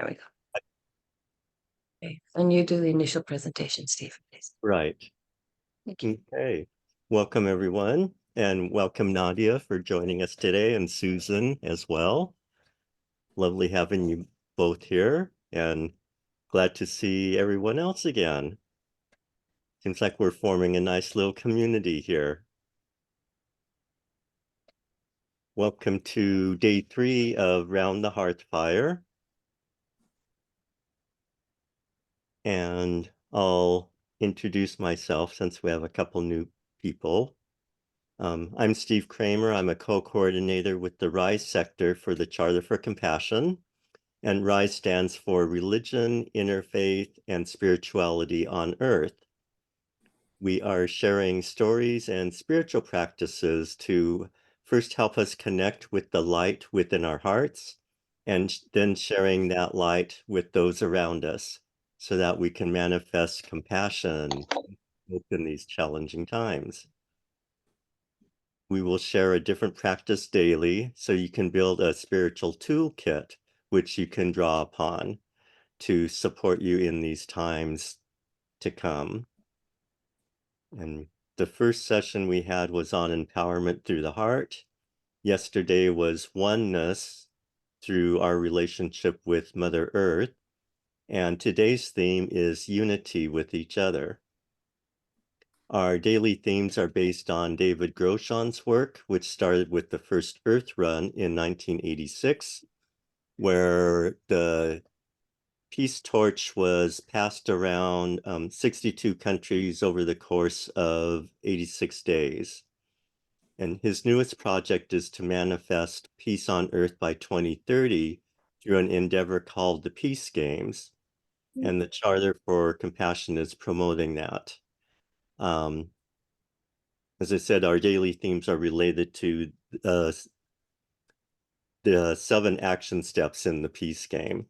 There we go. Okay. And you do the initial presentation, Steve, please. Right. Thank you. Okay. Welcome, everyone, and welcome, Nadia, for joining us today, and Susan as well. Lovely having you both here, and glad to see everyone else again. Seems like we're forming a nice little community here. Welcome to day 3 of Round the Hearth Fire. And I'll introduce myself since we have a couple new people. I'm Steve Kramer. I'm a co-coordinator with the RISE sector for the Charter for Compassion. And RISE stands for Religion, Interfaith, and Spirituality on Earth. We are sharing stories and spiritual practices to first help us connect with the light within our hearts, and then sharing that light with those around us so that we can manifest compassion in these challenging times. We will share a different practice daily so you can build a spiritual toolkit which you can draw upon to support you in these times to come. And the first session we had was on empowerment through the heart. Yesterday was oneness through our relationship with Mother Earth. And today's theme is unity with each other. Our daily themes are based on David Groshon's work, which started with the first Earth Run in 1986, where the peace torch was passed around 62 countries over the course of 86 days. And his newest project is to manifest peace on Earth by 2030 through an endeavor called the Peace Games. And the Charter for Compassion is promoting that. As I said, our daily themes are related to the 7 action steps in the Peace Game.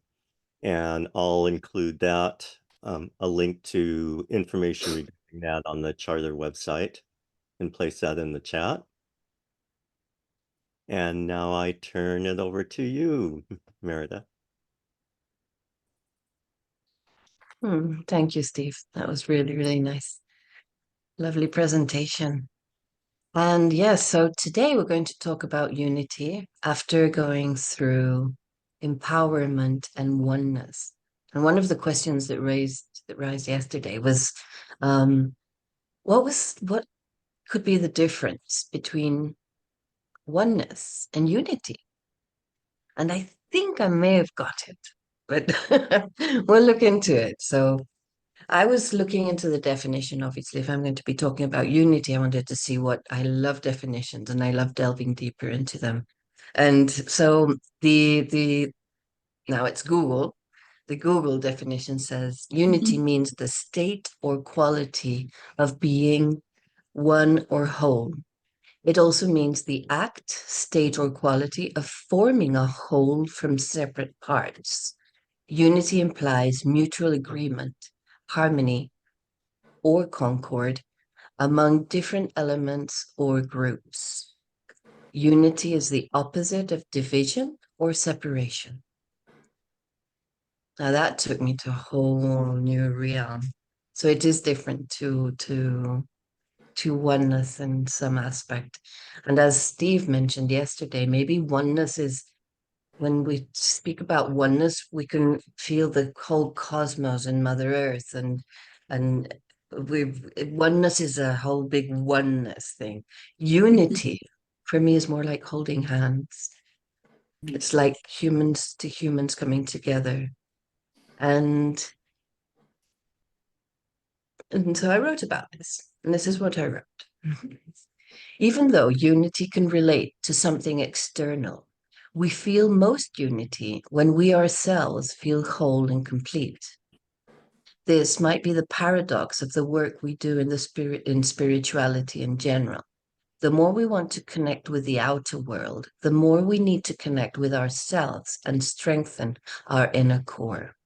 And I'll include that, a link to information regarding that on the Charter website, and place that in the chat. And now I turn it over to you, Merida. Thank you, Steve. That was really, really nice. Lovely presentation. And yes, so today we're going to talk about unity after going through empowerment and oneness. And one of the questions that raised yesterday was, what could be the difference between oneness and unity? And I think I may have got it, but we'll look into it. So I was looking into the definition. Obviously, if I'm going to be talking about unity, I wanted to see what I love definitions, and I love delving deeper into them. And so the now it's Google. The Google definition says unity means the state or quality of being one or whole. It also means the act, state, or quality of forming a whole from separate parts. Unity implies mutual agreement, harmony, or concord among different elements or groups. Unity is the opposite of division or separation. Now that took me to a whole new realm. So it is different to oneness in some aspect. And as Steve mentioned yesterday, maybe oneness is, when we speak about oneness, we can feel the whole cosmos and Mother Earth, and oneness is a whole big oneness thing. Unity for me is more like holding hands. It's like humans to humans coming together. And so I wrote about this, and this is what I wrote. Even though unity can relate to something external, we feel most unity when we ourselves feel whole and complete. This might be the paradox of the work we do in spirituality in general. The more we want to connect with the outer world, the more we need to connect with ourselves and strengthen our inner core.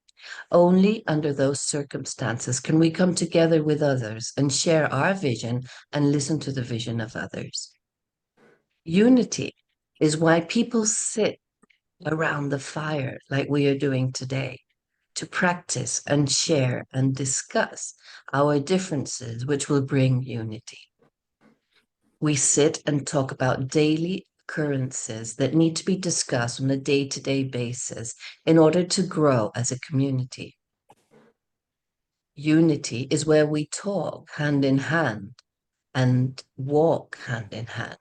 Only under those circumstances can we come together with others and share our vision and listen to the vision of others. Unity is why people sit around the fire like we are doing today, to practice and share and discuss our differences, which will bring unity. We sit and talk about daily occurrences that need to be discussed on a day-to-day basis in order to grow as a community. Unity is where we talk hand in hand and walk hand in hand.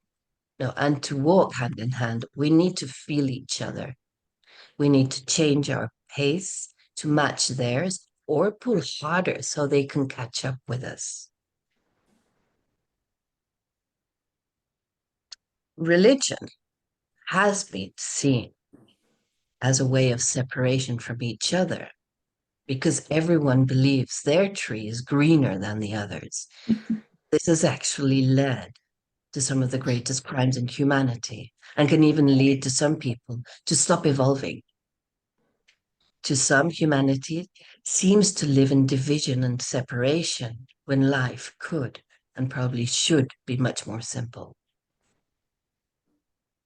No, and to walk hand in hand, we need to feel each other. We need to change our pace to match theirs or pull harder so they can catch up with us. Religion has been seen as a way of separation from each other because everyone believes their tree is greener than the others. This has actually led to some of the greatest crimes in humanity and can even lead to some people to stop evolving. To some, humanity seems to live in division and separation when life could and probably should be much more simple.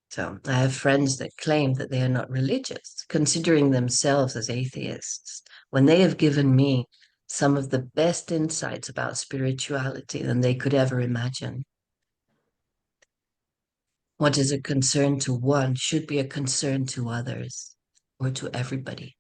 So I have friends that claim that they are not religious, considering themselves as atheists, when they have given me some of the best insights about spirituality than they could ever imagine. What is a concern to one should be a concern to others or to everybody.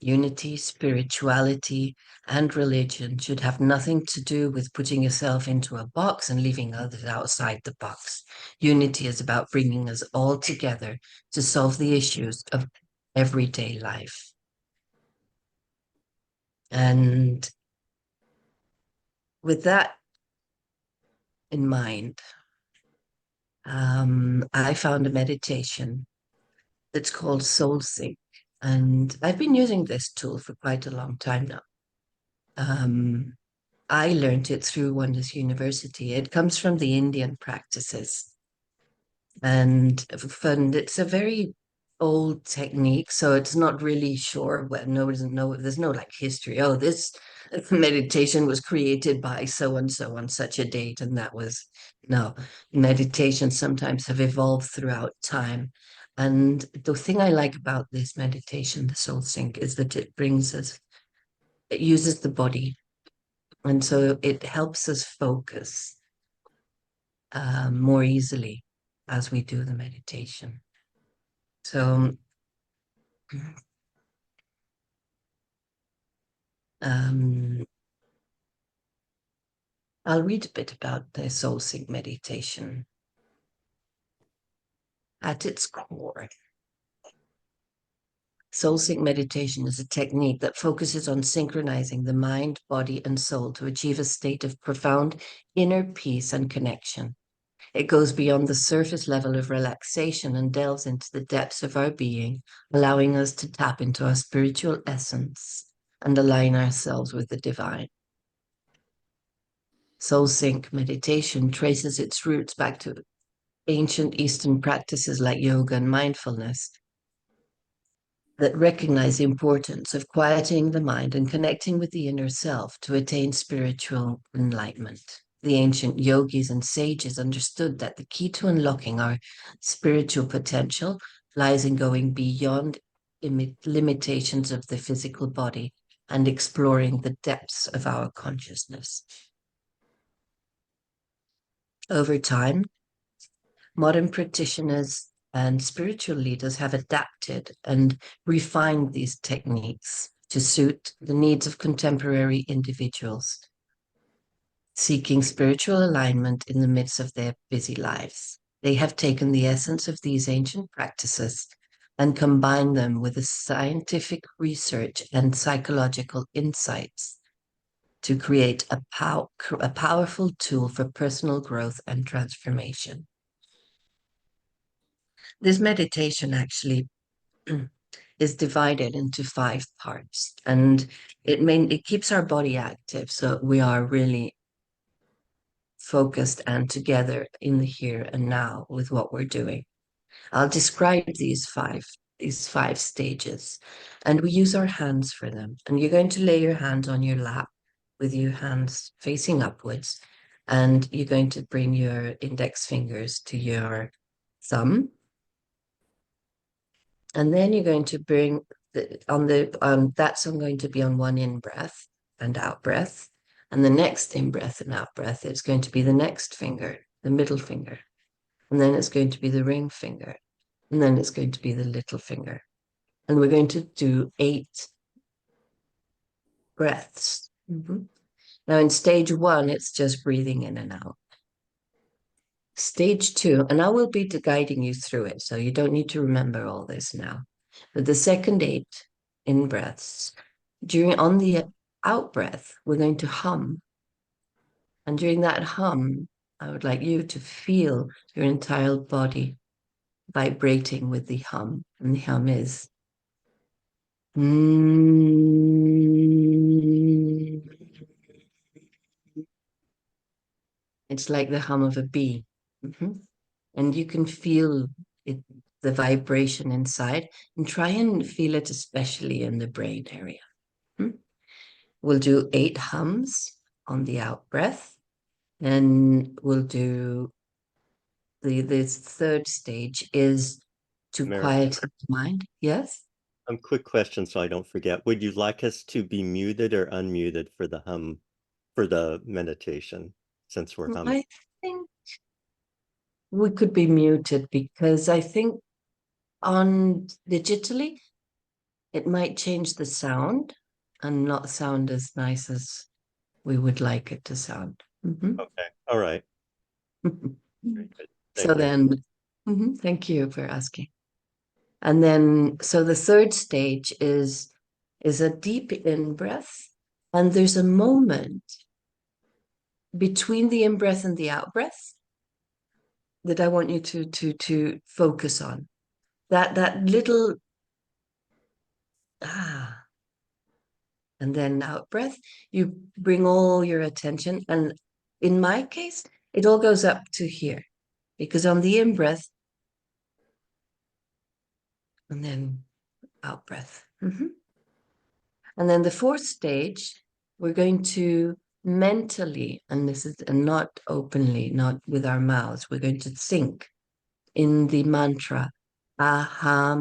Unity, spirituality, and religion should have nothing to do with putting yourself into a box and leaving others outside the box. Unity is about bringing us all together to solve the issues of everyday life. And with that in mind, I found a meditation that's called Soul Sync. And I've been using this tool for quite a long time now. I learned it through Oneness University. It comes from the Indian practices. And it's a very old technique, so it's not really sure what, no, doesn't know, there's no like history. Oh, this meditation was created by so and so on such a date, and that was no. Meditations sometimes have evolved throughout time. And the thing I like about this meditation, the Soul Sync, is that it uses the body. And so it helps us focus more easily as we do the meditation. So I'll read a bit about the Soul Sync meditation. At its core, Soul Sync meditation is a technique that focuses on synchronizing the mind, body, and soul to achieve a state of profound inner peace and connection. It goes beyond the surface level of relaxation and delves into the depths of our being, allowing us to tap into our spiritual essence and align ourselves with the divine. Soul Sync meditation traces its roots back to ancient Eastern practices like yoga and mindfulness that recognize the importance of quieting the mind and connecting with the inner self to attain spiritual enlightenment. The ancient yogis and sages understood that the key to unlocking our spiritual potential lies in going beyond limitations of the physical body and exploring the depths of our consciousness. Over time, modern practitioners and spiritual leaders have adapted and refined these techniques to suit the needs of contemporary individuals seeking spiritual alignment in the midst of their busy lives. They have taken the essence of these ancient practices and combined them with the scientific research and psychological insights to create a powerful tool for personal growth and transformation. This meditation actually is divided into 5 parts, and it keeps our body active, so we are really focused and together in the here and now with what we're doing. I'll describe these five stages, and we use our hands for them. And you're going to lay your hands on your lap with your hands facing upwards, and you're going to bring your index fingers to your thumb And then you're going to bring that's going to be on one in breath and out breath. And the next in breath and out breath is going to be the next finger, the middle finger. And then it's going to be the ring finger. And then it's going to be the little finger. And we're going to do 8 breaths. Now in stage 1, it's just breathing in and out. Stage 2, and I will be guiding you through it, so you don't need to remember all this now. But the second 8 in breaths, on the out breath, we're going to hum. And during that hum, I would like you to feel your entire body vibrating with the hum. And the hum is It's like the hum of a bee. And you can feel it, the vibration inside, and try and feel it especially in the brain area. We'll do 8 hums on the out breath, and we'll do the third stage is to quiet the mind. Yes? Quick question so I don't forget. Would you like us to be muted or unmuted for the hum, for the meditation, since we're humming? I think we could be muted because I think on digitally, it might change the sound and not sound as nice as we would like it to sound. Okay. All right. So then, thank you for asking. And then, so the third stage is a deep in breath, and there's a moment between the in breath and the out breath that I want you to focus on. That little and then out breath, you bring all your attention. And in my case, it all goes up to here, because on the in breath, and then out breath. And then the fourth stage, we're going to mentally, and this is not openly, not with our mouths, we're going to think in the mantra, aham.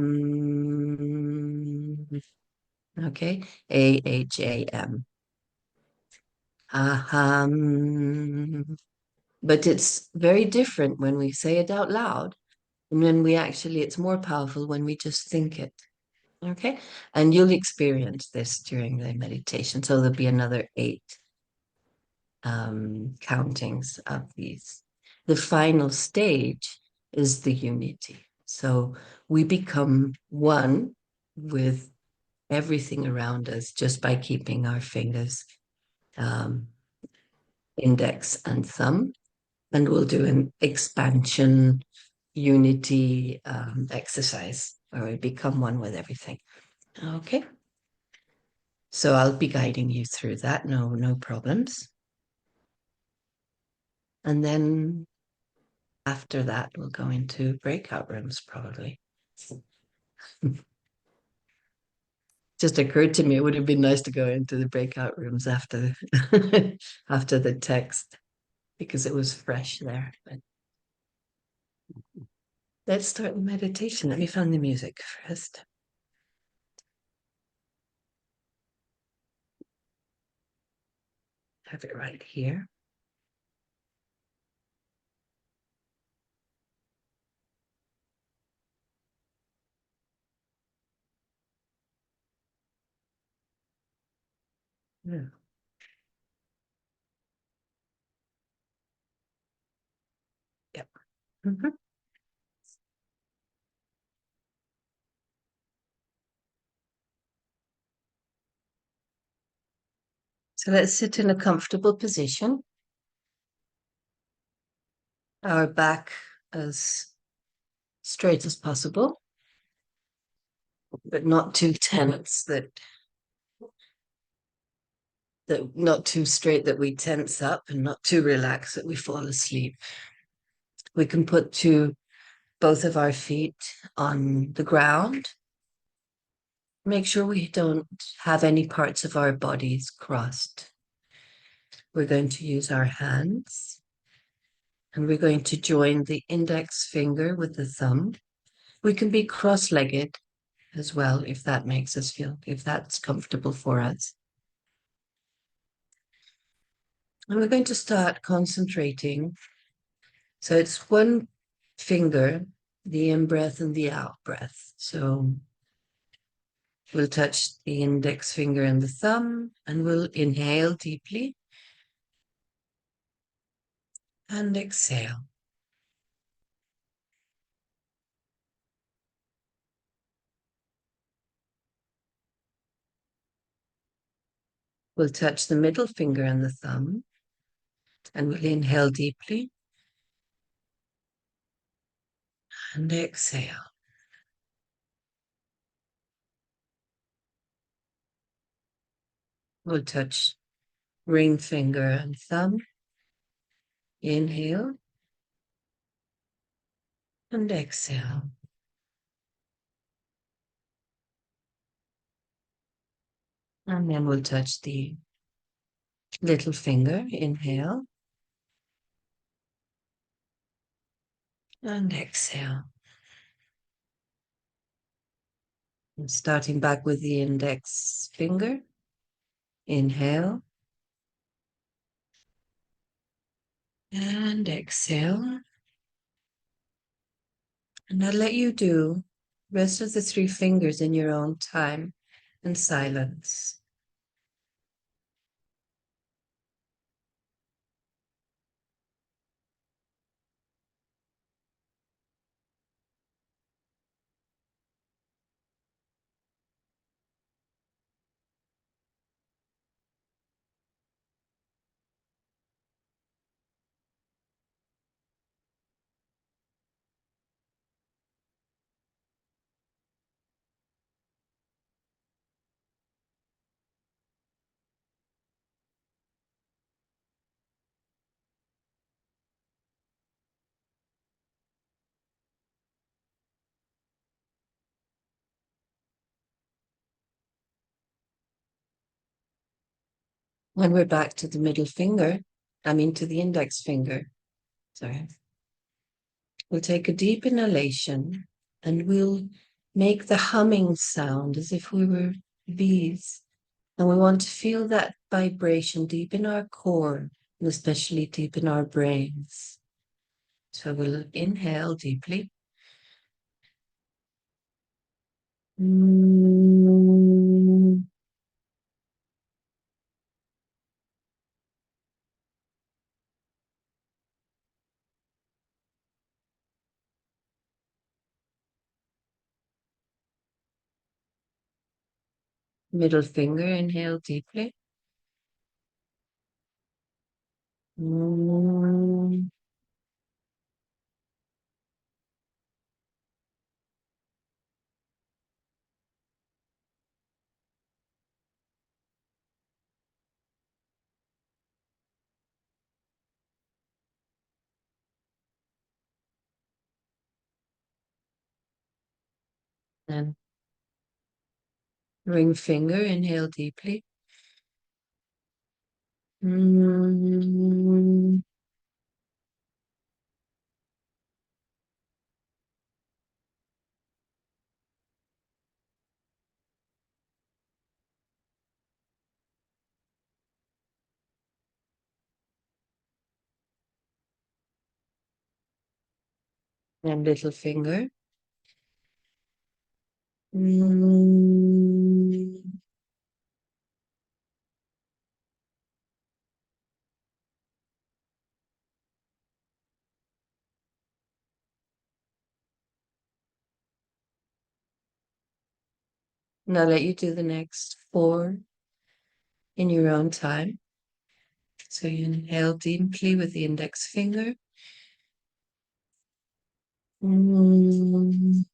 Okay, AHAM. Aham. But it's very different when we say it out loud, and when we actually, it's more powerful when we just think it. Okay, and you'll experience this during the meditation. So there'll be another 8 countings of these. The final stage is the unity. So we become one with everything around us just by keeping our fingers, index and thumb, and we'll do an expansion unity exercise where we become one with everything. Okay. So I'll be guiding you through that. No problems. And then after that, we'll go into breakout rooms probably. Just occurred to me, it would have been nice to go into the breakout rooms after after the text, because it was fresh there. But let's start the meditation. Let me find the music first. Have it right here. Yeah. Yep. So let's sit in a comfortable position. Our back as straight as possible, but not too tense that not too straight that we tense up, and not too relaxed that we fall asleep. We can put both of our feet on the ground. Make sure we don't have any parts of our bodies crossed. We're going to use our hands, and we're going to join the index finger with the thumb. We can be cross-legged, as well, if that makes us feel, if that's comfortable for us. And we're going to start concentrating. So it's one finger, the in breath and the out breath. So we'll touch the index finger and the thumb, and we'll inhale deeply and exhale. We'll touch the middle finger and the thumb, and we'll inhale deeply and exhale. We'll touch ring finger and thumb, inhale and exhale. And then we'll touch the little finger, inhale and exhale. And starting back with the index finger, inhale and exhale. And I'll let you do the rest of the three fingers in your own time and silence. When we're back to the middle finger, to the index finger, sorry, we'll take a deep inhalation and we'll make the humming sound as if we were bees. And we want to feel that vibration deep in our core and especially deep in our brains. So we'll inhale deeply. Middle finger, inhale deeply. And ring finger, inhale deeply. And little finger. And I'll let you do the next four in your own time. So you inhale deeply with the index finger. And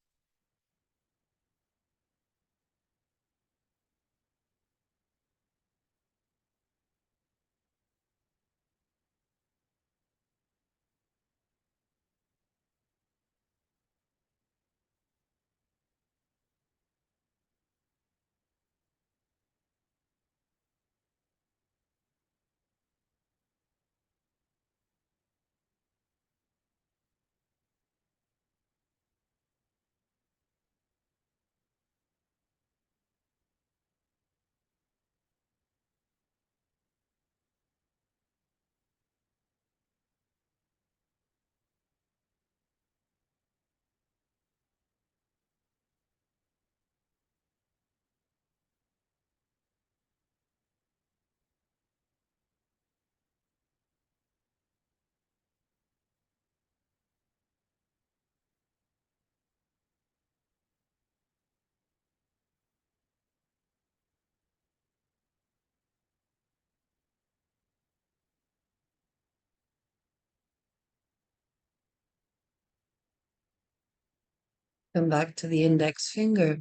Come back to the index finger.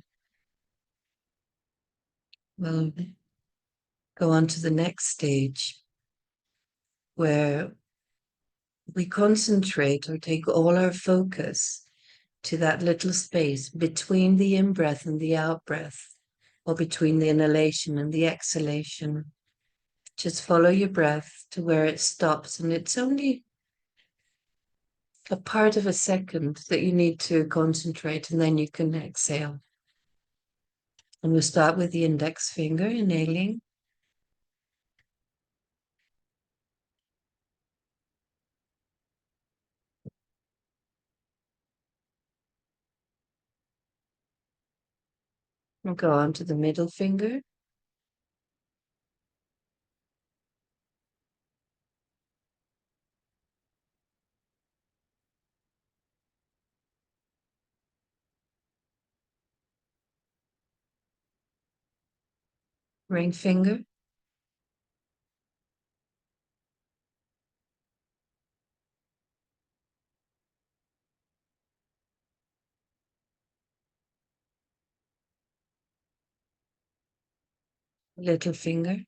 We'll go on to the next stage where we concentrate or take all our focus to that little space between the in-breath and the out-breath, or between the inhalation and the exhalation. Just follow your breath to where it stops, and it's only a part of a second that you need to concentrate, and then you can exhale. And we'll start with the index finger, inhaling. And go on to the middle finger. Ring finger. Little finger.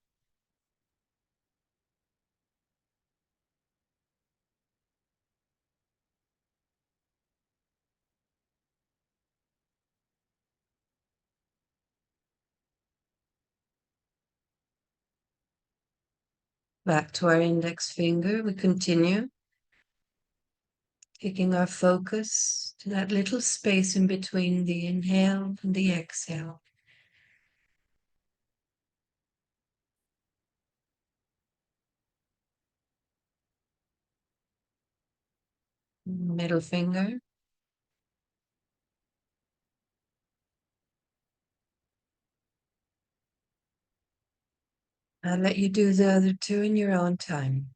Back to our index finger. We continue taking our focus to that little space in between the inhale and the exhale. Middle finger. I'll let you do the other two in your own time.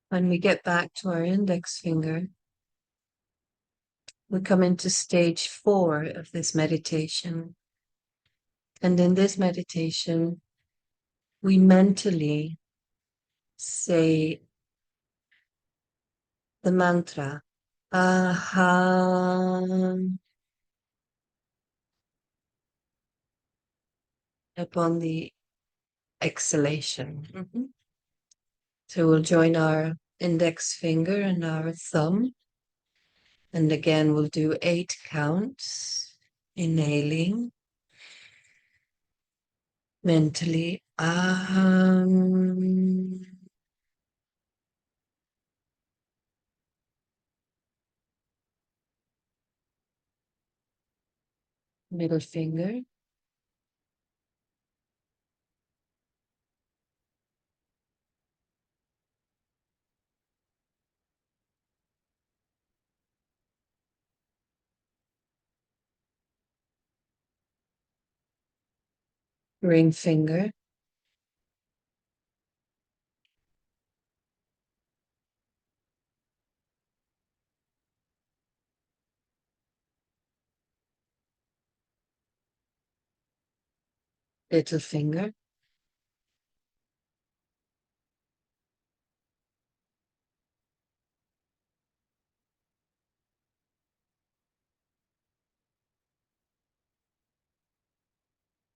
When we get back to our index finger, we come into stage 4 of this meditation. And in this meditation, we mentally say the mantra, Aham, upon the exhalation. So we'll join our index finger and our thumb. And again, we'll do 8 counts, inhaling, mentally, Aham. Middle finger. Ring finger. Little finger.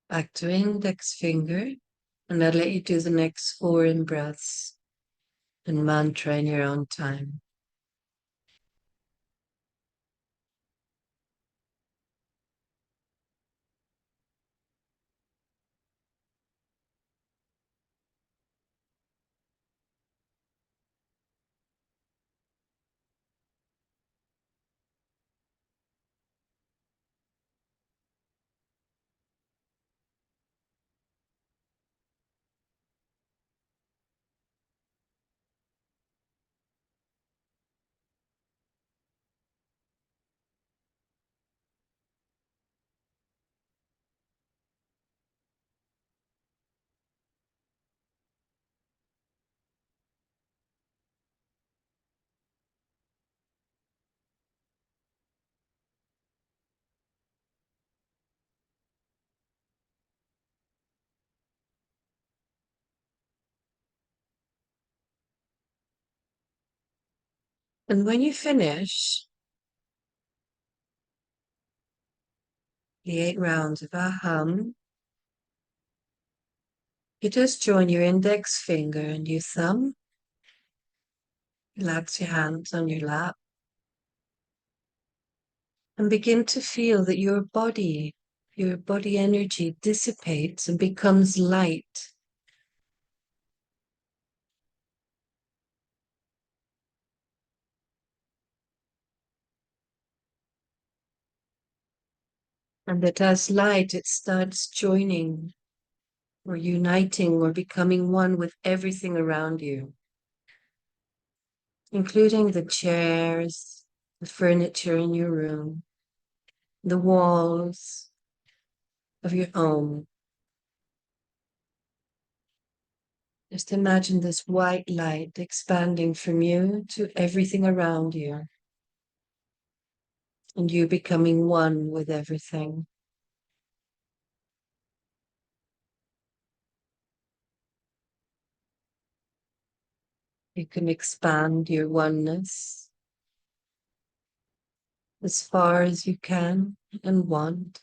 Back to index finger. And I'll let you do the next 4 in breaths and mantra in your own time. And when you finish the 8 rounds of Aham, you just join your index finger and your thumb. Relax your hands on your lap and begin to feel that your body energy dissipates and becomes light. And that as light, it starts joining or uniting or becoming one with everything around you, including the chairs, the furniture in your room, the walls of your home. Just imagine this white light expanding from you to everything around you, and you becoming one with everything. You can expand your oneness as far as you can and want.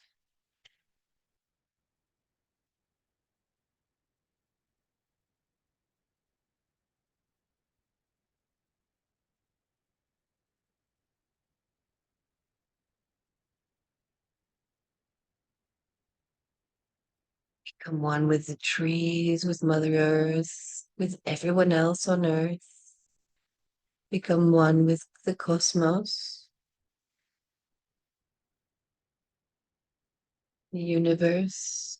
Become one with the trees, with Mother Earth, with everyone else on Earth. Become one with the cosmos, the universe.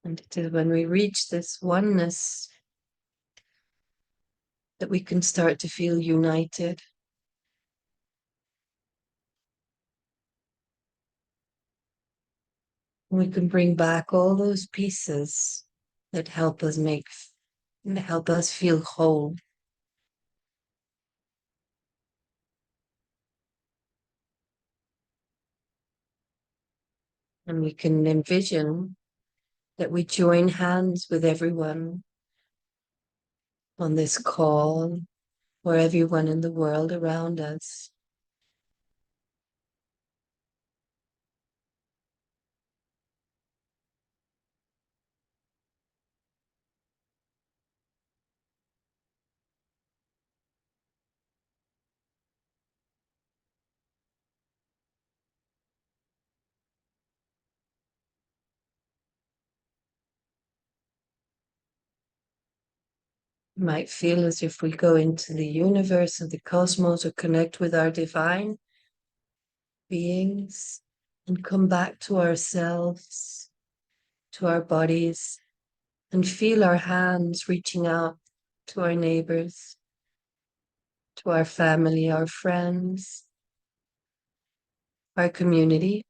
And it is when we reach this oneness that we can start to feel united. We can bring back all those pieces that help us feel whole. And we can envision that we join hands with everyone on this call or everyone in the world around us. It might feel as if we go into the universe of the cosmos or connect with our divine beings and come back to ourselves, to our bodies, and feel our hands reaching out to our neighbors, to our family, our friends, our community.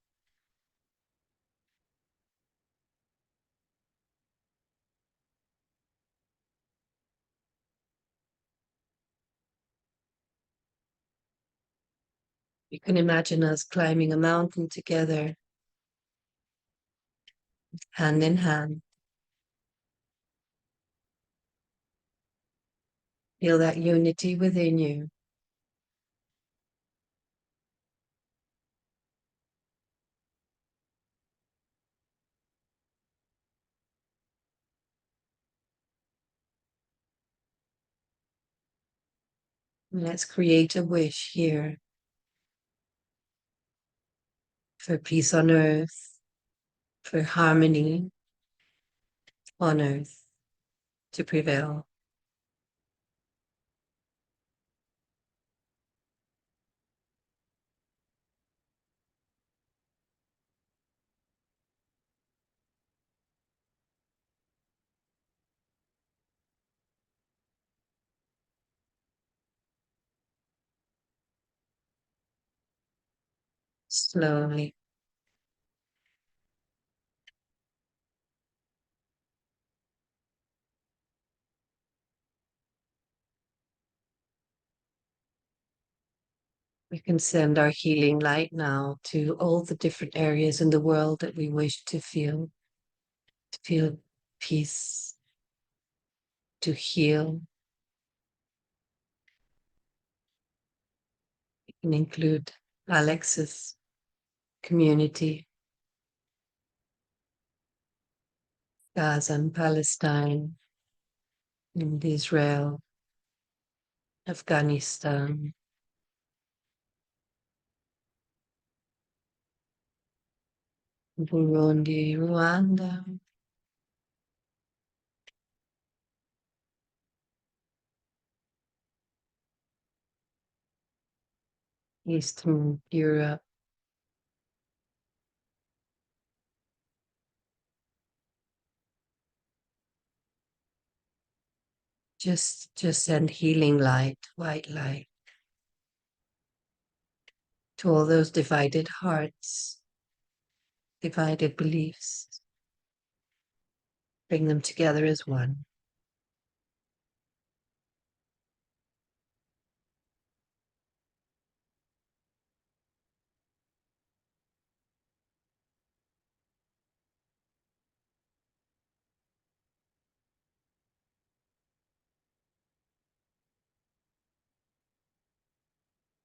You can imagine us climbing a mountain together, hand in hand. Feel that unity within you. And let's create a wish here for peace on earth, for harmony on earth to prevail. Slowly. We can send our healing light now to all the different areas in the world that we wish to feel peace, to heal. It can include Alex's community, Gaza and Palestine, and Israel, Afghanistan, Burundi, Rwanda, Eastern Europe, just send healing light, white light, to all those divided hearts, divided beliefs. Bring them together as one.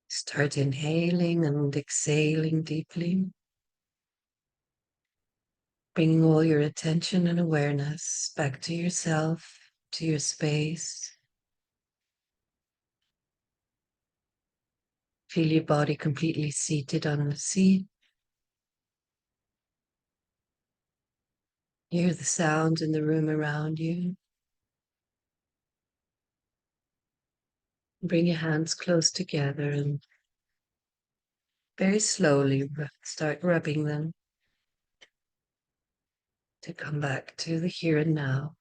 Start inhaling and exhaling deeply, bringing all your attention and awareness back to yourself, to your space. Feel your body completely seated on the seat. Hear the sounds in the room around you. Bring your hands close together and very slowly start rubbing them to come back to the here and now.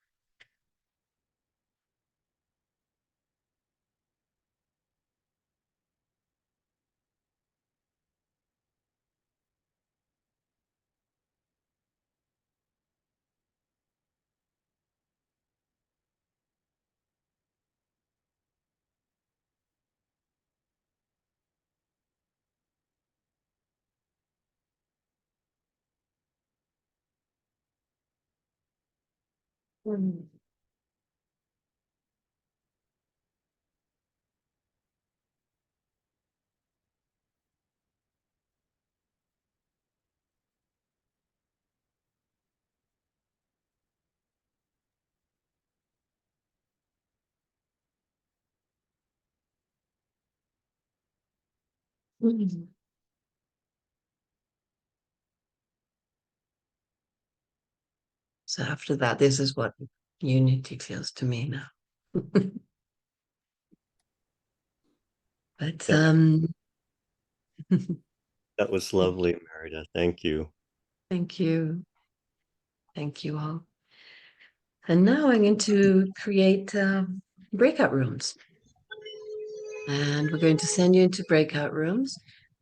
Mm. Mm. So after that, this is what unity feels to me now. But That was lovely, Merida. Thank you. thank you. Thank you all. And now I'm going to create breakout rooms. And we're going to send you into breakout rooms.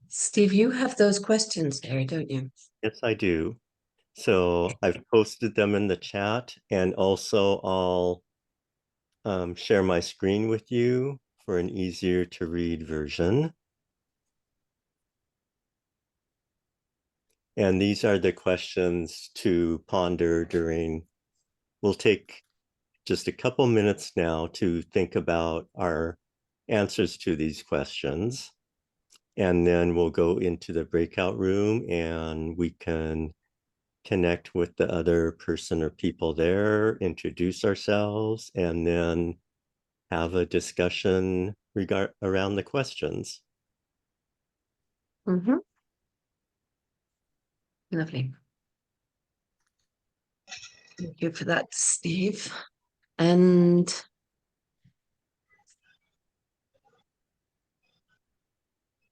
Steve, you have those questions there, don't you? Yes, I do. So I've posted them in the chat, and also I'll share my screen with you for an easier to read version. And these are the questions to ponder during, we'll take just a couple minutes now to think about our answers to these questions. And then we'll go into the breakout room and we can connect with the other person or people there, introduce ourselves, and then have a discussion around the questions. Mm-hmm. Lovely. Thank you for that, Steve. And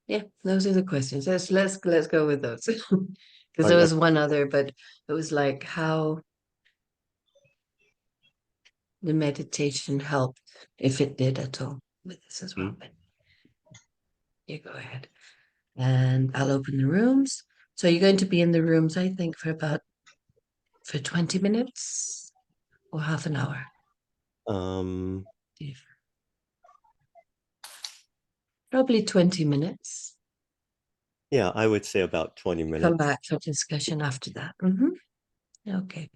yeah, those are the questions. Let's go with those. Because there was one other, but it was like how the meditation helped, if it did at all, with this as well. But you go ahead. And I'll open the rooms. So you're going to be in the rooms, I think, for 20 minutes or half an hour. Um, Probably 20 minutes. Yeah, I would say about 20 minutes. Come back for discussion after that. Okay.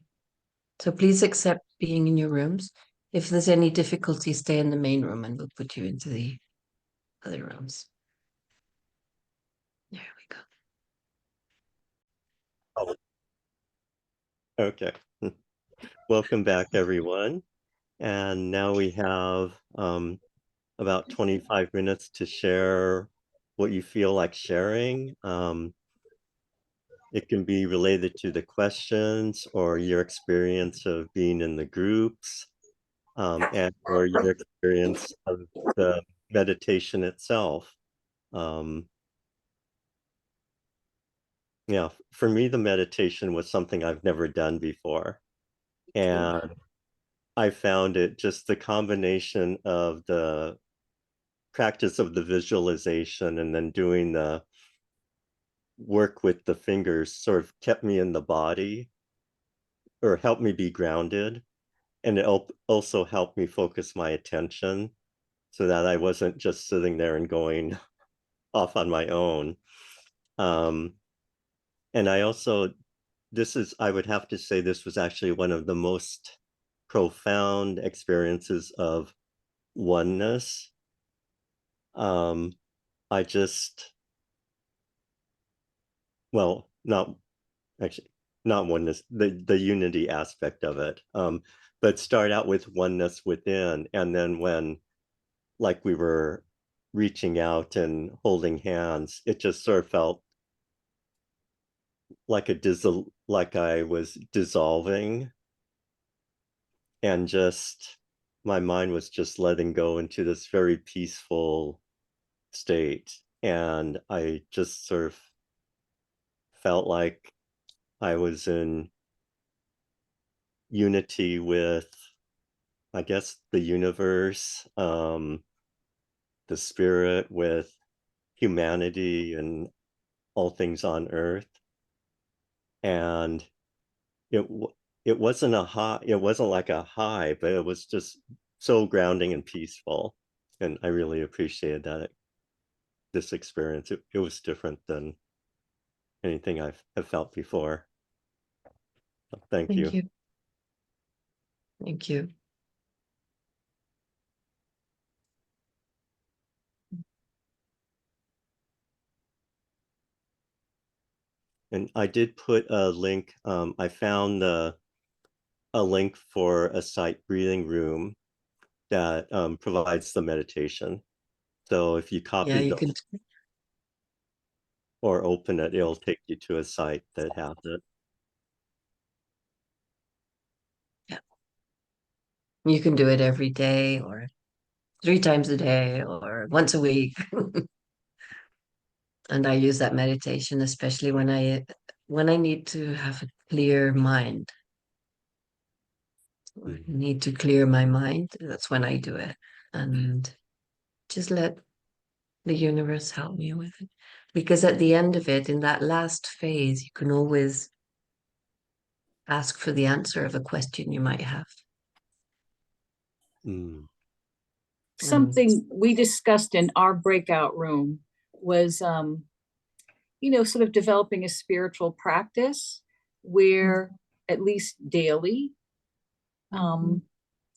So please accept being in your rooms. If there's any difficulty, stay in the main room and we'll put you into the other rooms. There we Oh. Okay. Welcome back, everyone. And now we have about 25 minutes to share what you feel like sharing. It can be related to the questions or your experience of being in the groups, and or your experience of the meditation itself. Yeah, for me, the meditation was something I've never done before. And I found it just the combination of the practice of the visualization and then doing the work with the fingers sort of kept me in the body or helped me be grounded. And it also helped me focus my attention so that I wasn't just sitting there and going off on my own. And I also, I would have to say, this was actually one of the most profound experiences of oneness. I just, well, not actually, not oneness, the unity aspect of it. But start out with oneness within. And then when, like, we were reaching out and holding hands, it just sort of felt like like I was dissolving, and just my mind was just letting go into this very peaceful state. And I just sort of felt like I was in unity with, I guess, the universe, the spirit, with humanity and all things on earth. And it wasn't a high, it wasn't like a high, but it was just so grounding and peaceful. And I really appreciated that this experience. It was different than anything have felt before. So thank go. you. Thank you. And I did put a link. I found a link for a site, Breathing Room, that provides the meditation. So if you copy you can. or open it, it'll take you to a site that has it. Yeah. You can do it every day or 3 times a day or once a week. And I use that meditation especially when I need to have a clear mind. I need to clear my mind. That's when I do it. And just let the universe help me with it. Because at the end of it, in that last phase, you can always ask for the answer of a question you might have. Something we discussed in our breakout room was, sort of developing a spiritual practice where at least daily,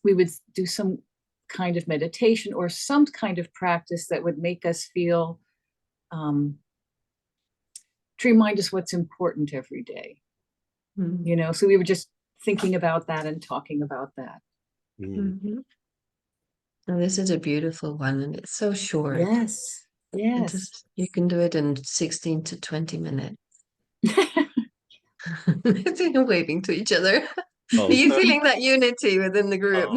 we would do some kind of meditation or some kind of practice that would make us feel, to remind us what's important every day. So we were just thinking about that and talking about that. And this is a beautiful one, and it's so short. Yes. You can do it in 16 to 20 minutes. They're waving to each other. Are you feeling that unity within the group?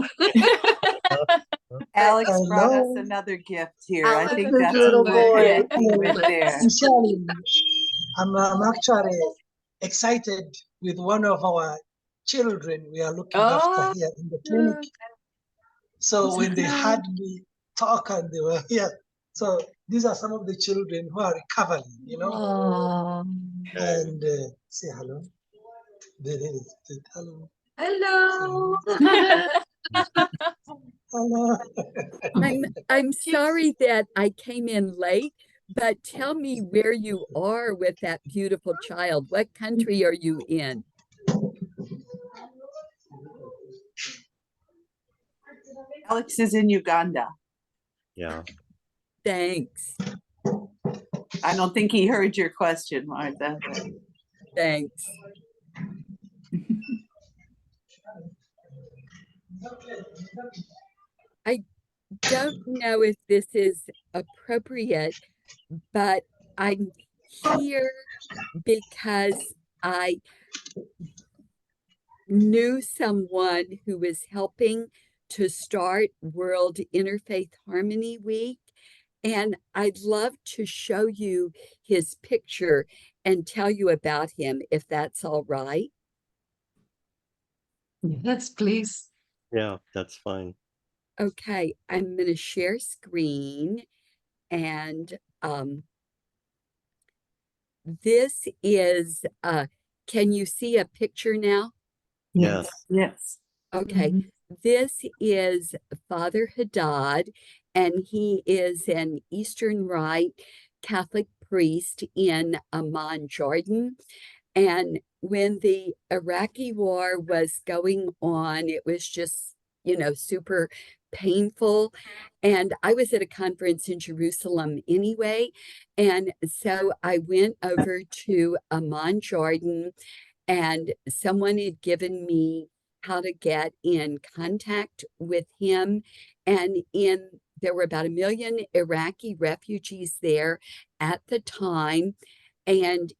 Alex brought us another gift here. Alex, I think that's that's a little boy. there. I'm actually excited with one of our children we are looking after here in the clinic. So when they heard me talk and they were here, so these are some of the children who are recovering, and say hello. Hello. Hello. Hello. I'm sorry that I came in late, But tell me where you are with that beautiful child. What country are you in? Alex is in Uganda. Yeah. Thanks. I don't think he heard your question, Martha. Thanks. I don't know if this is appropriate, but I'm here because I knew someone who was helping to start World Interfaith Harmony Week. And I'd love to show you his picture and tell you about him, if that's all right. Yes, please. Yeah, that's fine. Okay, I'm going to share screen. And this is, can you see a picture now? Yes. Yes. Okay, this is Father Haddad, and he is an Eastern Rite Catholic priest in Amman, Jordan. And when the Iraqi war was going on, it was just, super painful. And I was at a conference in Jerusalem anyway. And so I went over to Amman, Jordan, and someone had given me how to get in contact with him. And there were about 1 million Iraqi refugees there at the time. And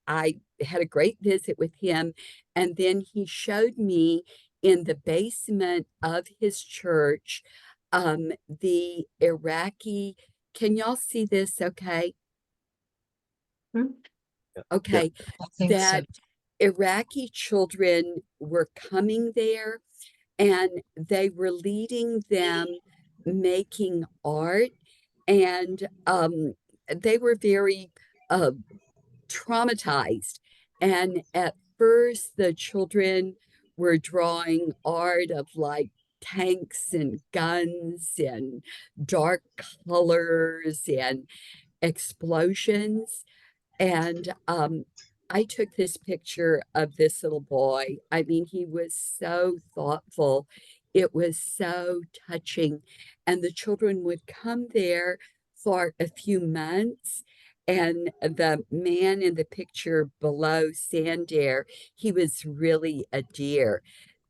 I had a great visit with him. And then he showed me in the basement of his church, the Iraqi. Can y'all see this? Okay. Okay. I think That Iraqi children were coming there and they were leading them making art, and they were very traumatized. And at first, the children were drawing art of like tanks and guns and dark colors and explosions. And I took this picture of this little boy. I mean, he was so thoughtful. It was so touching. And the children would come there for a few months. And the man in the picture below, Sandair, he was really a dear,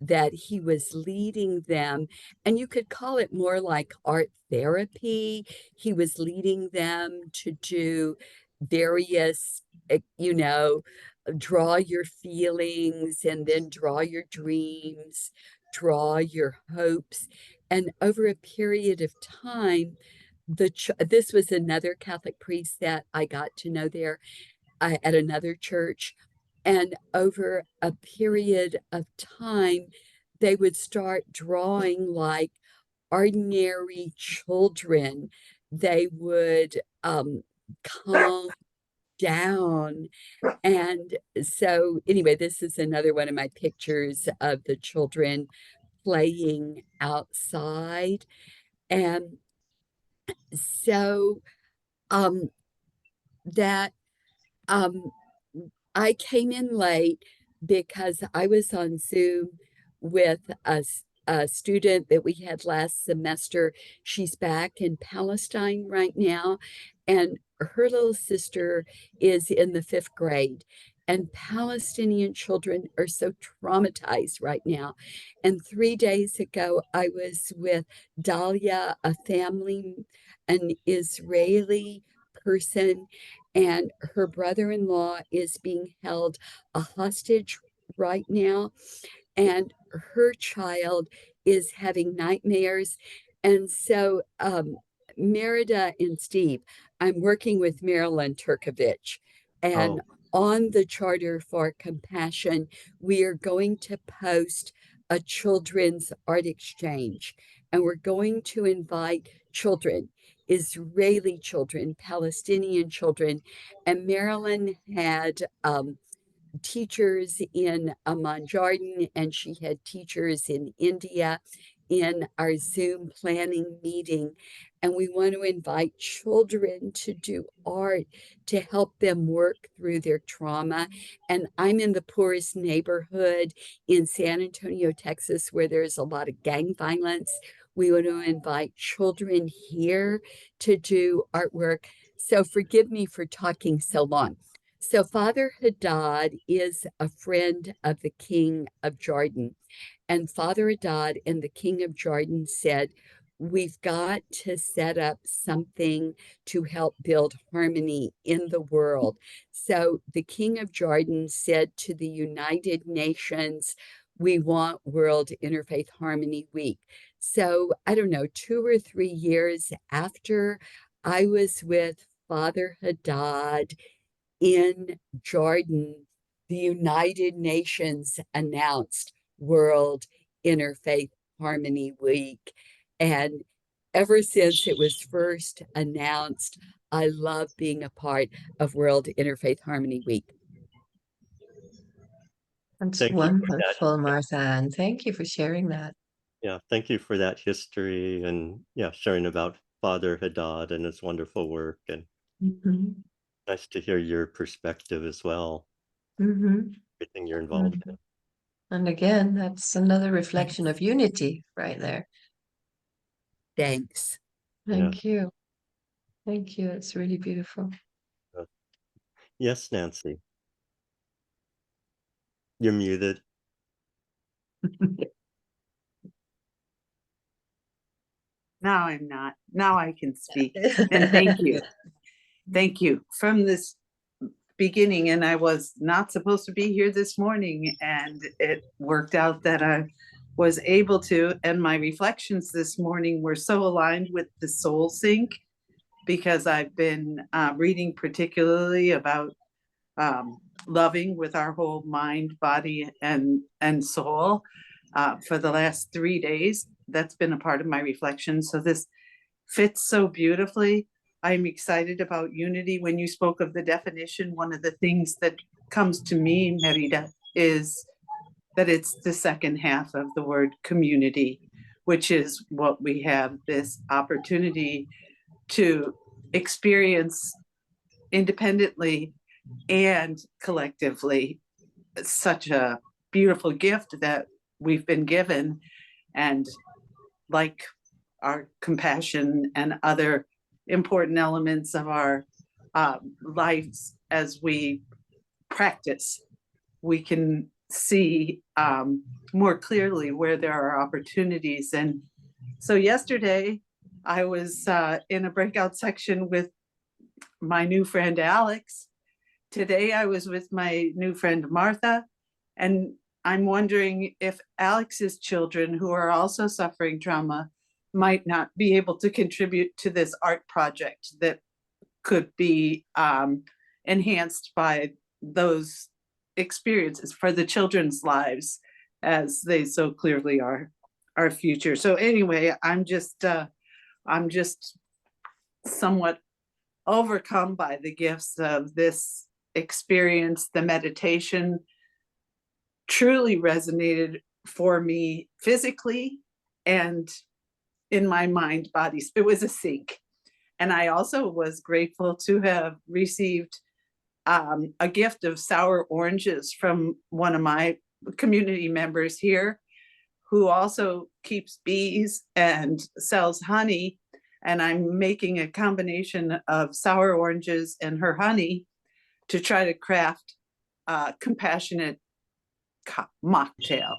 that he was leading them. And you could call it more like art therapy. He was leading them to do various, draw your feelings and then draw your dreams, draw your hopes. And over a period of time, this was another Catholic priest that I got to know there at another church. And over a period of time, they would start drawing like ordinary children. They would calm down. And so, anyway, this is another one of my pictures of the children playing outside. And so, that I came in late because I was on Zoom with a student that we had last semester. She's back in Palestine right now, and her little sister is in the 5th grade. And Palestinian children are so traumatized right now. And 3 days ago, I was with Dahlia, a family, an Israeli person, and her brother-in-law is being held a hostage right now, and her child is having nightmares. And so Merida and Steve, I'm working with Marilyn Turkovich, and on the Charter for Compassion, we are going to post a children's art exchange, and we're going to invite children, Israeli children, Palestinian children. And Marilyn had teachers in Amman, Jordan, and she had teachers in India in our Zoom planning meeting, and we want to invite children to do art to help them work through their trauma. And I'm in the poorest neighborhood in San Antonio, Texas, where there's a lot of gang violence. We want to invite children here to do artwork. So forgive me for talking so long. So Father Haddad is a friend of the King of Jordan. And Father Haddad and the King of Jordan said, we've got to set up something to help build harmony in the world. So the King of Jordan said to the United Nations, we want World Interfaith Harmony Week. So I don't know, 2 or 3 years after I was with Father Haddad in Jordan, the United Nations announced World Interfaith Harmony Week. And ever since it was first announced, I love being a part of World Interfaith Harmony Week. That's Thank you for that. wonderful, Martha, and thank you for sharing that. Yeah, thank you for that history and sharing about Father Haddad and his wonderful work. And Mhm. nice to hear your perspective as well, Mhm. everything you're involved in. And again, that's another reflection of unity right there. Thanks. Thank you. Thank you. It's really beautiful. Yes, Nancy. You're muted. Now I'm not. Now I can speak. And thank you. Thank you. From this beginning, and I was not supposed to be here this morning, and it worked out that I was able to. And my reflections this morning were so aligned with the soul sync, because I've been reading particularly about loving with our whole mind, body, and soul for the last 3 days. That's been a part of my reflection. So this fits so beautifully. I'm excited about unity. When you spoke of the definition, one of the things that comes to me, Merida, is that it's the second half of the word community, which is what we have this opportunity to experience independently and collectively. Such a beautiful gift that we've been given, and like our compassion and other important elements of our lives, as we practice, we can see more clearly where there are opportunities. And so yesterday I was in a breakout section with my new friend Alex. Today I was with my new friend Martha, and I'm wondering if Alex's children, who are also suffering trauma, might not be able to contribute to this art project that could be enhanced by those experiences for the children's lives, as they so clearly are our future. So anyway, I'm just somewhat overcome by the gifts of this experience. The meditation truly resonated for me physically and in my mind, body. It was a sync. And I also was grateful to have received a gift of sour oranges from one of my community members here, who also keeps bees and sells honey. And I'm making a combination of sour oranges and her honey to try to craft a compassionate mocktail.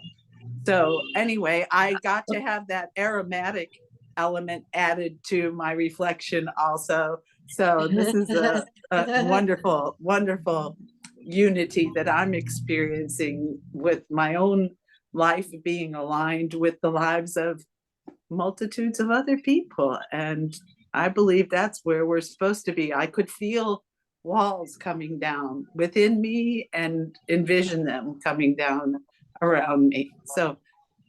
So anyway, I got to have that aromatic element added to my reflection also. So this is a wonderful, wonderful unity that I'm experiencing with my own life being aligned with the lives of multitudes of other people. And I believe that's where we're supposed to be. I could feel walls coming down within me and envision them coming down around me. So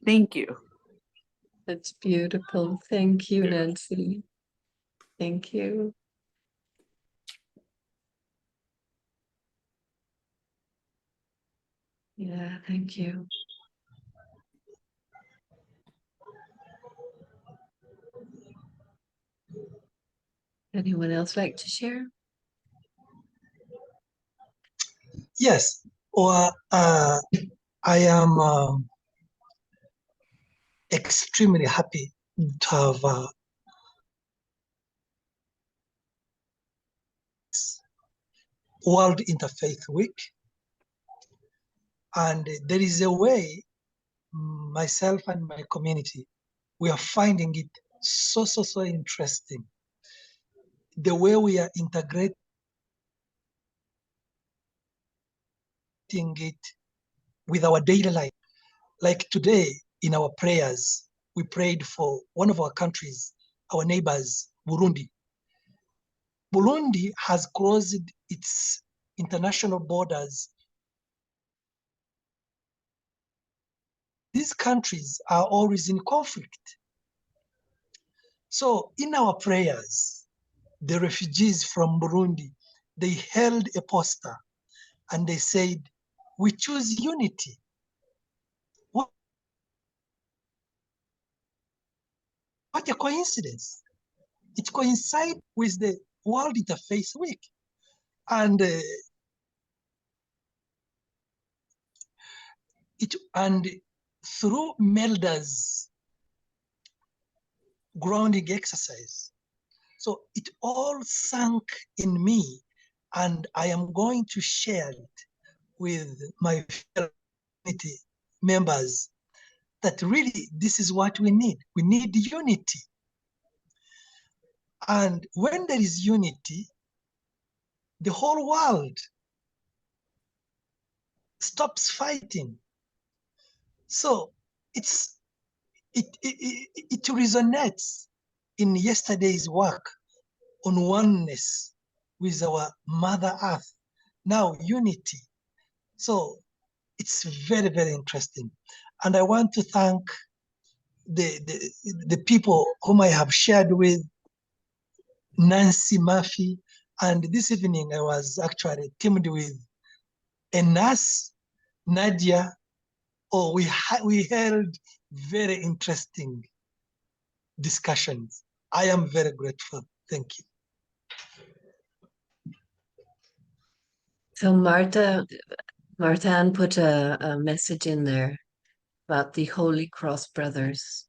thank you. That's beautiful. Thank you, Nancy. Thank you. Yeah, thank you. Anyone else like to share? Yes, or I am extremely happy to have World Interfaith Week. And there is a way myself and my community, we are finding it so interesting. The way we are integrating it with our daily life. Like today in our prayers, we prayed for one of our countries, our neighbors, Burundi. Burundi has closed its international borders. These countries are always in conflict. So in our prayers, the refugees from Burundi, they held a poster and they said, we choose unity. What a coincidence. It coincides with the World Interfaith Week. And through Melda's grounding exercise, so it all sank in me, and I am going to share it with my community members that really this is what we need. We need unity. And when there is unity, the whole world stops fighting. So it resonates in yesterday's work on oneness with our Mother Earth, now unity. So it's very interesting. And I want to thank the people whom I have shared with, Nancy Murphy, and this evening I was actually teamed with a nurse, Nadia. Oh, we held very interesting discussions. I am very grateful. Thank you. So Martha Ann put a message in there about the Holy Cross Brothers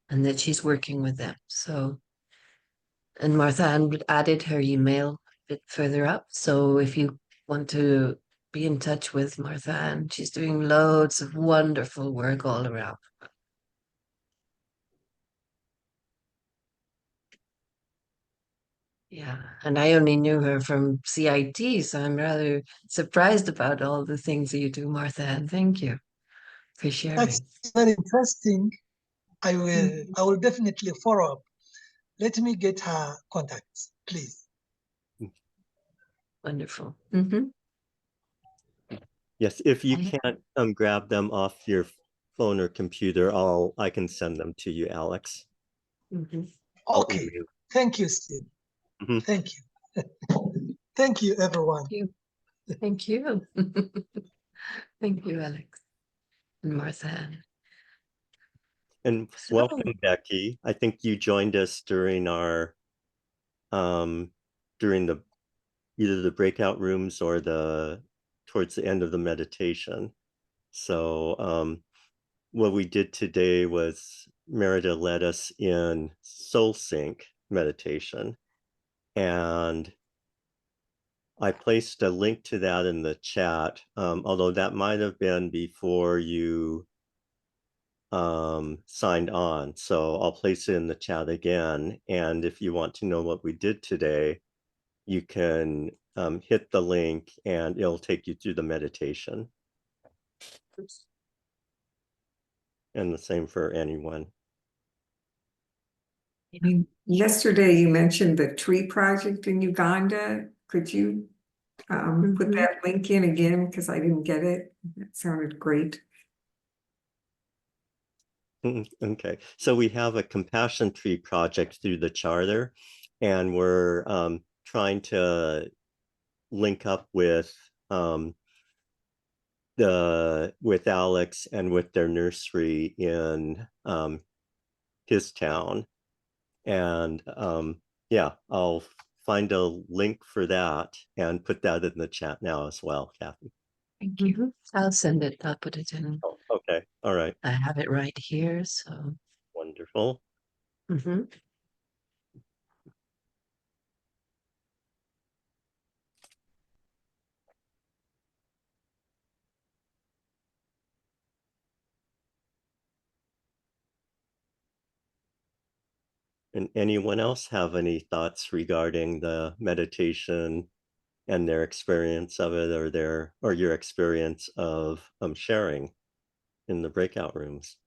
and that she's working with them. So, and Martha Ann added her email a bit further up. So if you want to be in touch with Martha Ann, she's doing loads of wonderful work all around. Yeah, and I only knew her from CIT, so I'm rather surprised about all the things that you do, Martha, and thank you for sharing. That's very interesting. I will definitely follow up. Let me get her contacts, please. Wonderful. Yes, if you can't grab them off your phone or computer, I can send them to you, Alex. Okay. Thank you, Steve. Thank you. Thank you, everyone. Thank you. Thank you, Alex and Martha Ann. And welcome, Becky. I think you joined us during our during either the breakout rooms or towards the end of the meditation. So what we did today was Merida led us in soul sync meditation, and I placed a link to that in the chat, although that might have been before you signed on. So I'll place it in the chat again. And if you want to know what we did today, you can hit the link and it'll take you through the meditation. And the same for anyone. Yesterday you mentioned the tree project in Uganda. Could you put that link in again, because I didn't get it? That sounded great. Okay, so we have a compassion tree project through the charter, and we're trying to link up with Alex and with their nursery in his town. And yeah, I'll find a link for that and put that in the chat now as well, Kathy. Thank you. Mhm. I'll send it. I'll put it in. Oh, okay, all right, I have it right here. So. wonderful. Mhm. And anyone else have any thoughts regarding the meditation and their experience of it, or your experience of sharing in the breakout rooms?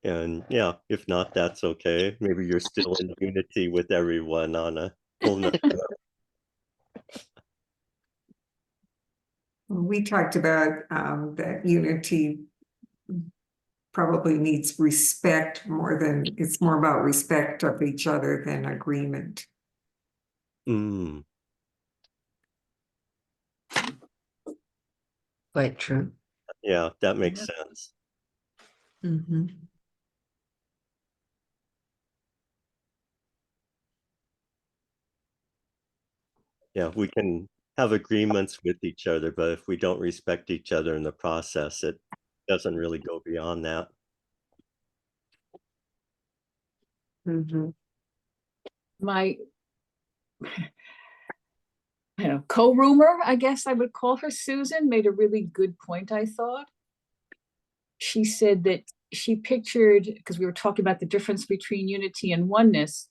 And yeah, if not, that's okay. Maybe you're still in unity with everyone on a whole nother level. We talked about that unity probably needs respect more than, it's more about respect of each other than agreement. Mm, Quite true. yeah, that makes sense. Mm-hmm. Yeah, we can have agreements with each other, but if we don't respect each other in the process, it doesn't really go beyond that. Mm-hmm. My co-roomer, I guess I would call her, Susan, made a really good point, I thought. She said that she pictured, because we were talking about the difference between unity and oneness,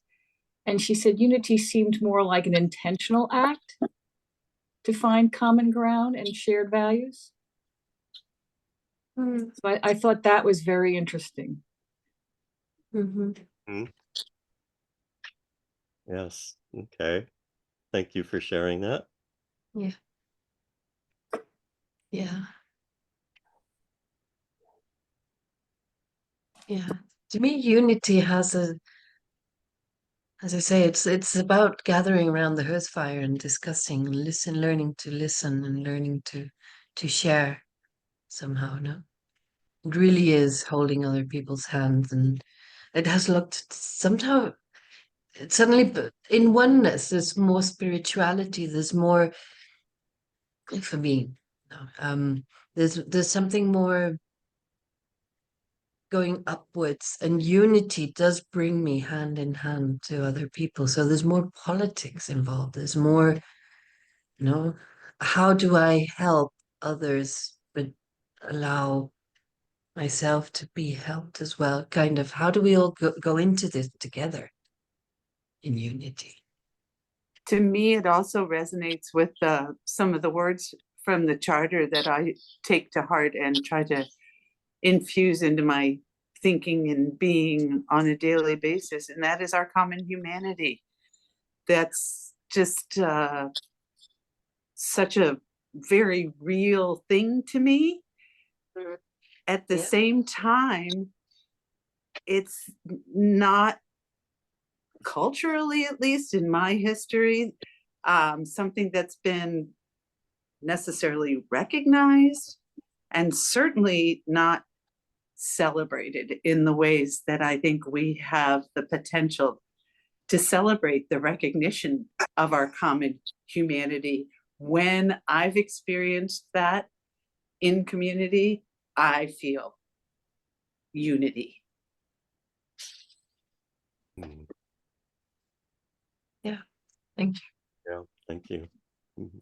and she said unity seemed more like an intentional act to find common ground and shared values. So I thought that was very interesting. Mm-hmm. Mm-hmm. Yes, okay. Thank you for sharing that. Yeah. Yeah. Yeah. To me, unity has as I say, it's about gathering around the hearth fire and discussing, learning to listen and learning to share somehow, no? It really is holding other people's hands, and it has looked somehow suddenly in oneness, there's more spirituality, there's more for me, there's something more going upwards, and unity does bring me hand in hand to other people. So there's more politics involved. There's more, how do I help others, but allow myself to be helped as well? Kind of, how do we all go into this together in unity? To me, it also resonates with some of the words from the charter that I take to heart and try to infuse into my thinking and being on a daily basis, and that is our common humanity. That's just such a very real thing to me. At the same time, it's not culturally, at least in my history, something that's been necessarily recognized, and certainly not celebrated in the ways that I think we have the potential to celebrate the recognition of our common humanity. When I've experienced that in community, I feel unity. Mm, Yeah, thank you. yeah, thank you. Mhm.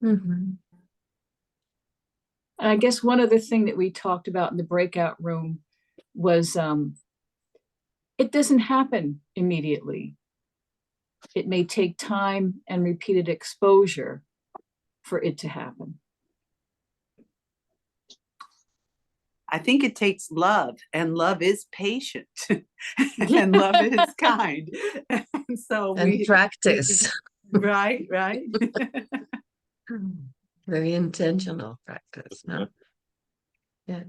Mm-hmm. And I guess one other thing that we talked about in the breakout room was it doesn't happen immediately. It may take time and repeated exposure for it to happen. I think it takes love, and love is patient, and love is kind. And so And practice. Right. Very intentional practice, no? Yeah.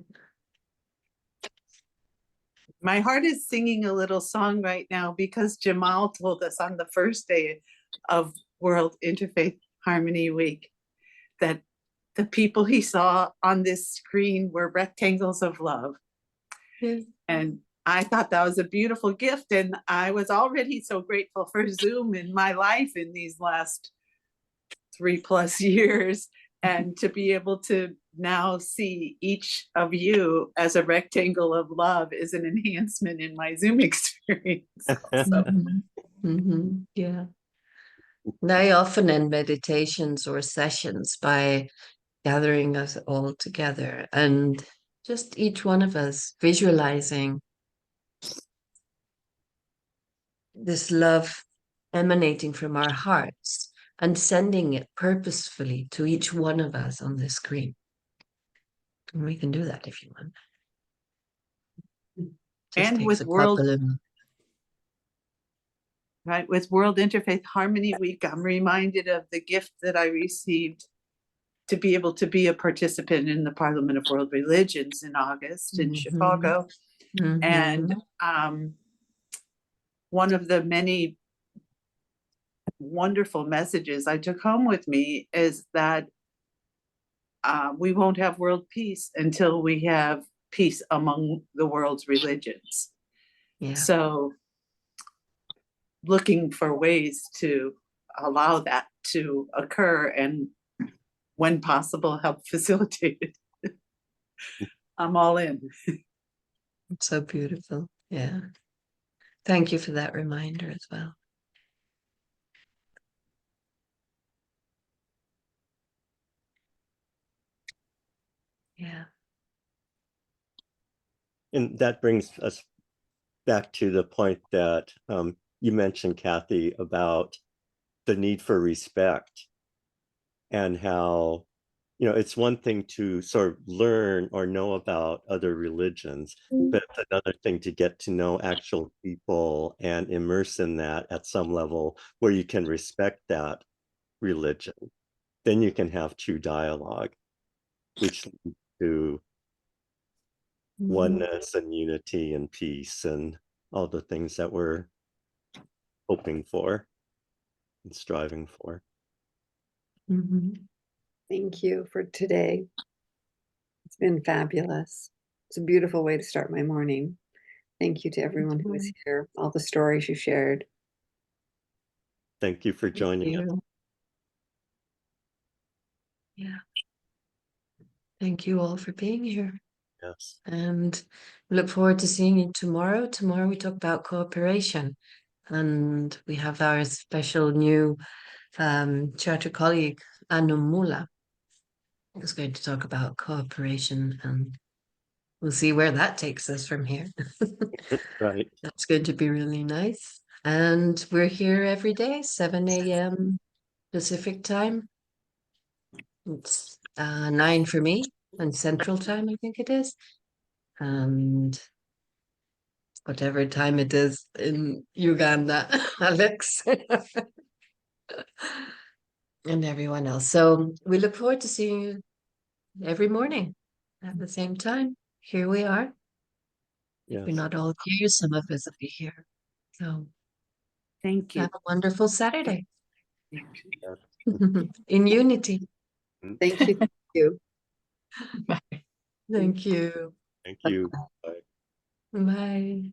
My heart is singing a little song right now because Jamal told us on the first day of World Interfaith Harmony Week that the people he saw on this screen were rectangles of love. Yeah. And I thought that was a beautiful gift. And I was already so grateful for Zoom in my life in these last 3+ years. And to be able to now see each of you as a rectangle of love is an enhancement in my Zoom experience. Also. Yeah. And I often end meditations or sessions by gathering us all together and just each one of us visualizing this love emanating from our hearts and sending it purposefully to each one of us on the screen. And we can do that if you want. Just And takes with a World couple of Right, with World Interfaith Harmony Week, I'm reminded of the gift that I received to be able to be a participant in the Parliament of World Religions in August in Chicago. And one of the many wonderful messages I took home with me is that we won't have world peace until we have peace among the world's religions. Yeah. So looking for ways to allow that to occur and when possible help facilitate it. I'm all in. It's so beautiful. Yeah. Thank you for that reminder as well. Yeah. And that brings us back to the point that you mentioned, Kathy, about the need for respect and how, you know, it's one thing to sort of learn or know about other religions, but it's another thing to get to know actual people and immerse in that at some level where you can respect that religion. Then you can have true dialogue, which leads to oneness and unity and peace and all the things that we're hoping for and striving for. Thank you for today. It's been fabulous. It's a beautiful way to start my morning. Thank you to everyone who was here, all the stories you shared. Thank you for joining us. Yeah. Thank you all for being here. Yes. And we look forward to seeing you tomorrow. Tomorrow we talk about cooperation. And we have our special new charter colleague, Anu Mula, who's going to talk about cooperation. And we'll see where that takes us from here. Right. That's going to be really nice. And we're here every day, 7 a.m. Pacific time. It's 9 for me, and Central time, I think it is. And whatever time it is in Uganda, Alex. And everyone else. So we look forward to seeing you every morning at the same time. Here we are. Yes. We're not all here, some of us will be here. So Thank you. have a wonderful Saturday. Yes. In unity. Thank you. Thank you. Thank you. Thank you. Bye. Bye.